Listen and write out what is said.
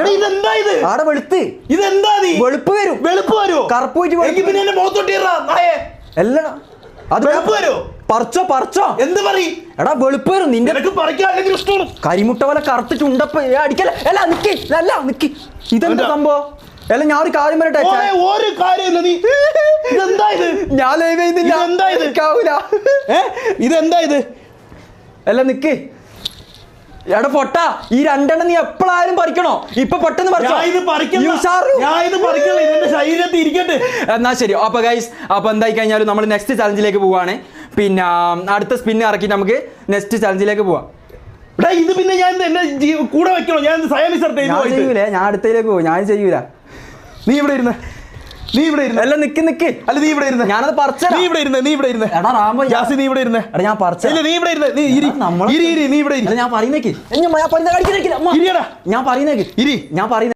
എടാ ഇതെന്താ ഇത്? ആടെ വെളുത്ത്. ഇതെന്താ നീ? വെളുപ്പ് വരും. വെളുപ്പ് വരുമോ? കറുപ്പ് പോയിട്ട് എനിക്ക് പിന്നെ എന്നെ മുഖത്തൊട്ടിറാ നായേ. അല്ല അത് വെളുപ്പ് വരുമോ? പറിച്ചോ എന്ത് പറയും? എടാ വെളുപ്പ് വരും. നിന്റെ പറിക്കാൻ ഇഷ്ടമാണ്. കരിമുട്ട പോലെ കറുത്ത് ചുണ്ടപ്പ അടിക്കല. അല്ല നിക്ക് ഇതെന്താ സംഭവം? അല്ല ഞാൻ ഒരു കാര്യം പറയട്ടെ. ഒരു കാര്യമില്ല. നീ ഇതെന്താ ഇത്? ഞാൻ ലൈവ് ചെയ്യുന്നില്ല. എന്താ ഇത്? ഇതെന്താ ഇത്? അല്ല നിക്ക്. എടാ പൊട്ടാ, ഈ രണ്ടെണ്ണം നീ എപ്പോഴായാലും പറിക്കണോ? ഇപ്പൊ പെട്ടെന്ന് ശരീരത്തിൽ ഇരിക്കട്ടെ. എന്നാ ശരി. അപ്പൊ ഗൈസ്, അപ്പൊ എന്തായി കഴിഞ്ഞാലും നമ്മൾ നെക്സ്റ്റ് ചലഞ്ചിലേക്ക് പോവാണ്. പിന്നെ അടുത്ത സ്പിന്ന് ഇറക്കിയിട്ട് നമുക്ക് നെക്സ്റ്റ് ചലഞ്ചിലേക്ക് പോവാം. ഇത് പിന്നെ ഞാൻ എന്നെ കൂടെ വെക്കണോ? ഞാൻ ചെയ്യൂലേ, ഞാൻ അടുത്തയിലേക്ക് പോകും. ഞാൻ ചെയ്യൂല. നീ ഇവിടെ ഇരുന്ന്. അല്ല നിക്ക്. അല്ല നീ ഇവിടെ ഇരുന്ന്. ഞാനത് പറിച്ച. നീ ഇവിടെ ഇരുന്ന്. എടാ റാംബോ, നീ ഇവിടെ ഇരുന്ന്. എടാ ഞാൻ പറിച്ച. നീ ഇവിടെ ഇരുന്ന്. നീ ഇവിടെ ഞാൻ പറയുന്നേക്ക്. ഞാൻ പറയുന്നേക്ക്.